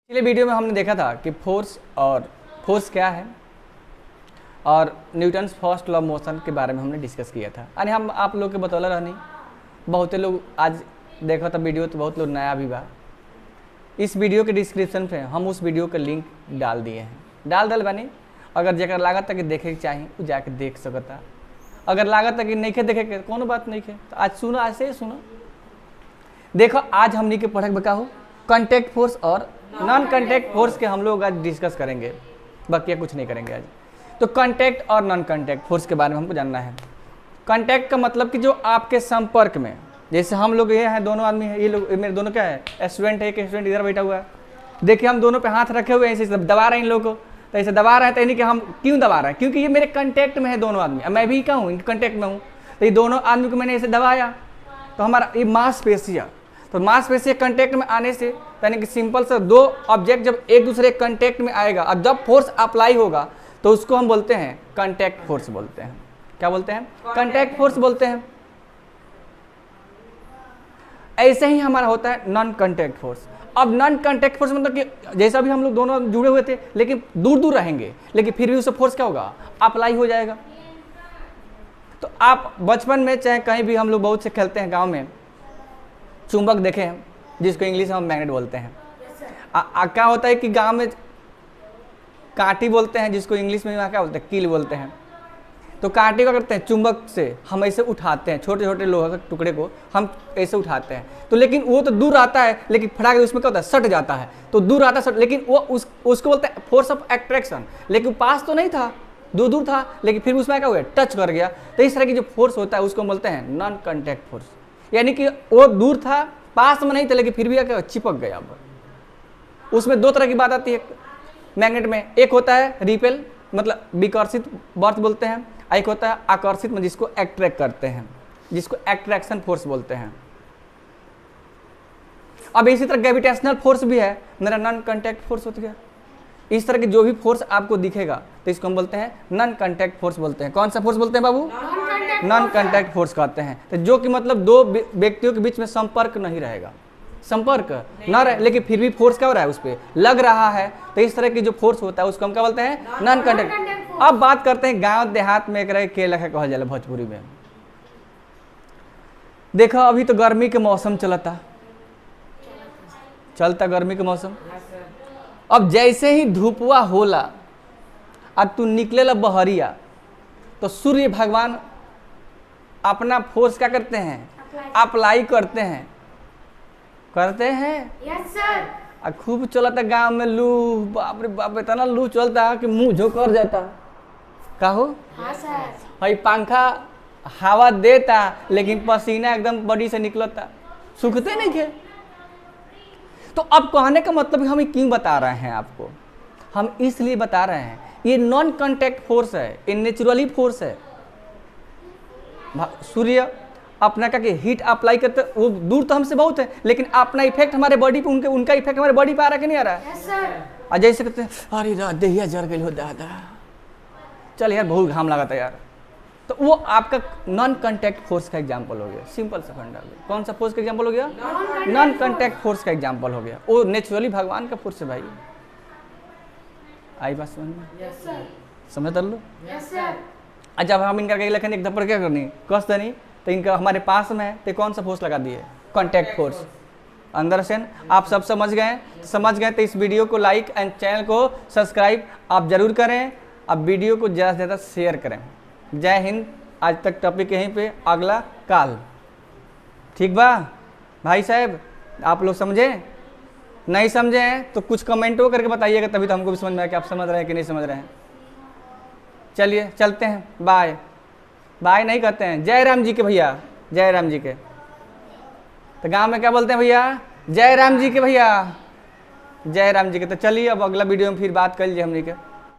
पिछले वीडियो में हमने देखा था कि फोर्स क्या है और Newton's first law of motion के बारे में हमने डिस्कस किया था। यानी हम आप लोग के बतौला रहनी बहुत लोग आज देखा था वीडियो, तो बहुत लोग नया भी बा। इस वीडियो के डिस्क्रिप्शन पे हम उस वीडियो का लिंक डाल दिए हैं, डाल बनी। अगर जगह लागत कि देखे के चाहिए वो जाके देख सकता, अगर लागत कि नहीं देखे के कोनो बात नहीं है तो आज सुनो, ऐसे ही सुनो। देखो आज हमने के पढ़े बका हो कॉन्टैक्ट फोर्स और नॉन कॉन्टैक्ट फोर्स के हम लोग आज डिस्कस करेंगे, बाकी कुछ नहीं करेंगे आज। तो कॉन्टैक्ट और नॉन कॉन्टैक्ट फोर्स के बारे में हमको जानना है। कॉन्टैक्ट का मतलब कि जो आपके संपर्क में, जैसे हम लोग ये हैं, दोनों आदमी हैं, ये लोग मेरे दोनों क्या है, स्टूडेंट है, एक स्टूडेंट इधर बैठा हुआ है। देखिए हम दोनों पे हाथ रखे हुए हैं, ऐसे दबा रहे हैं इन लोगों को, तो ऐसे दबा रहे हैं। तो यानी कि हम क्यों दबा रहे हैं? क्योंकि ये मेरे कॉन्टैक्ट में है दोनों आदमी, मैं भी क्या हूँ इनके कॉन्टैक्ट में हूँ। तो ये दोनों आदमी को मैंने ऐसे दबाया तो हमारा ये मांसपेशियाँ, तो मांसपेशियाँ कॉन्टैक्ट में आने से यानी कि सिंपल से दो ऑब्जेक्ट जब एक दूसरे कॉन्टैक्ट में आएगा और जब फोर्स अप्लाई होगा तो उसको हम बोलते हैं कॉन्टैक्ट फोर्स बोलते हैं। क्या बोलते हैं? कॉन्टैक्ट फोर्स बोलते हैं। ऐसे ही हमारा होता है नॉन कॉन्टैक्ट फोर्स। अब नॉन कॉन्टैक्ट फोर्स मतलब कि जैसा भी हम लोग दोनों जुड़े हुए थे लेकिन दूर दूर रहेंगे, लेकिन फिर भी उससे फोर्स क्या होगा, अप्लाई हो जाएगा। तो आप बचपन में चाहे कहीं भी हम लोग बहुत से खेलते हैं, गांव में चुंबक देखे हैं जिसको इंग्लिश में हम मैग्नेट बोलते हैं। क्या होता है कि गांव में कांटी बोलते हैं जिसको इंग्लिश में क्या बोलते हैं, कील बोलते हैं। तो कांटी को करते हैं चुंबक से हम ऐसे उठाते हैं, छोटे छोटे लोहे के टुकड़े को हम ऐसे उठाते हैं। तो लेकिन वो तो दूर आता है, लेकिन फटाक उसमें क्या होता है, सट जाता है। तो दूर आता है लेकिन वो उसको बोलते हैं फोर्स ऑफ अट्रैक्शन। लेकिन पास तो नहीं था, दूर दूर था, लेकिन फिर उसमें क्या हुआ, टच कर गया। तो इस तरह की जो फोर्स होता है उसको बोलते हैं नॉन कॉन्टैक्ट फोर्स। यानी कि वो दूर था, पास में नहीं था, लेकिन फिर भी क्या चिपक गया। उसमें दो तरह की बात आती है मैग्नेट में, एक होता है रिपेल मतलब विकर्षित बर्थ बोलते हैं, एक होता है आकर्षित में जिसको अट्रैक्ट करते हैं, जिसको अट्रैक्शन फोर्स बोलते हैं। अब इसी तरह ग्रेविटेशनल फोर्स भी है, मेरा नॉन कॉन्टैक्ट फोर्स हो गया। इस तरह के जो भी फोर्स आपको दिखेगा तो इसको हम बोलते हैं नॉन कॉन्टैक्ट फोर्स बोलते हैं। कौन सा फोर्स बोलते हैं बाबू? नॉन कॉन्टैक्ट फोर्स कहते हैं। तो जो कि मतलब दो व्यक्तियों के बीच में संपर्क नहीं रहेगा, संपर्क ना रहे, लेकिन फिर भी फोर्स क्या हो रहा है, उस पर लग रहा है। तो इस तरह की जो फोर्स होता है उसको हम क्या बोलते हैं? Non contact. अब बात करते हैं गांव देहात में एक रहे के लखा कहल जाला भोजपुरी में। देखो अभी तो गर्मी के मौसम चलता गर्मी के मौसम। अब जैसे ही धूपवा होला और तू निकलेला बहरिया तो सूर्य भगवान अपना फोर्स क्या करते हैं, अप्लाई करते हैं। Yes sir. खूब चलता गांव में लू, बाप रे बाप, इतना लू चलता कि मुंह झोंकर जाता। का हो? हाँ सर। भाई पंखा हवा देता लेकिन पसीना एकदम बॉडी से निकलता, सूखते नहीं थे। तो अब कहने का मतलब हम क्यों बता रहे हैं आपको, हम इसलिए बता रहे हैं ये नॉन कॉन्टैक्ट फोर्स है, ये नेचुरली फोर्स है। सूर्य अपना क्या कि हीट अप्लाई करते, वो दूर तो हमसे बहुत है, लेकिन अपना इफेक्ट हमारे बॉडी पे, उनका इफेक्ट हमारे बॉडी पे आ रहा है कि नहीं आ रहा है? Yes sir. और जैसे कहते हैं अरे रात देहिया जर गई हो दादा, चल यार बहुत घाम लगा था यार, तो वो आपका नॉन कॉन्टैक्ट फोर्स का एग्जांपल हो गया। सिंपल सा फंडा। कौन सा फोर्स का एग्जांपल हो गया? नॉन कॉन्टैक्ट फोर्स का एग्जांपल हो गया। वो नेचुरली भगवान का फोर्स है भाई। आई बात समझ में? Yes sir. समझ तर लो। Yes sir. जब हम इनका लखन एक धप्पड़ क्या करनी, कस देनी, तो इनका हमारे पास में है तो कौन सा फोर्स लगा दिए? Contact force. अंदर से आप सब समझ गए तो इस वीडियो को लाइक एंड चैनल को सब्सक्राइब आप जरूर करें। अब वीडियो को ज़्यादा से ज़्यादा शेयर करें। जय हिंद। आज तक टॉपिक यहीं पे, अगला काल। ठीक बा भाई साहब? आप लोग समझे? नहीं समझे हैं तो कुछ कमेंटों करके बताइएगा, तभी तो हमको भी समझ में आए कि आप समझ रहे हैं कि नहीं समझ रहे हैं। चलिए चलते हैं, बाय बाय नहीं कहते हैं, जय राम जी के भैया, जय राम जी के। तो गांव में क्या बोलते हैं भैया? जय राम जी के भैया, जय राम जी के। तो चलिए अब अगला वीडियो में फिर बात कर लीजिए हमने के।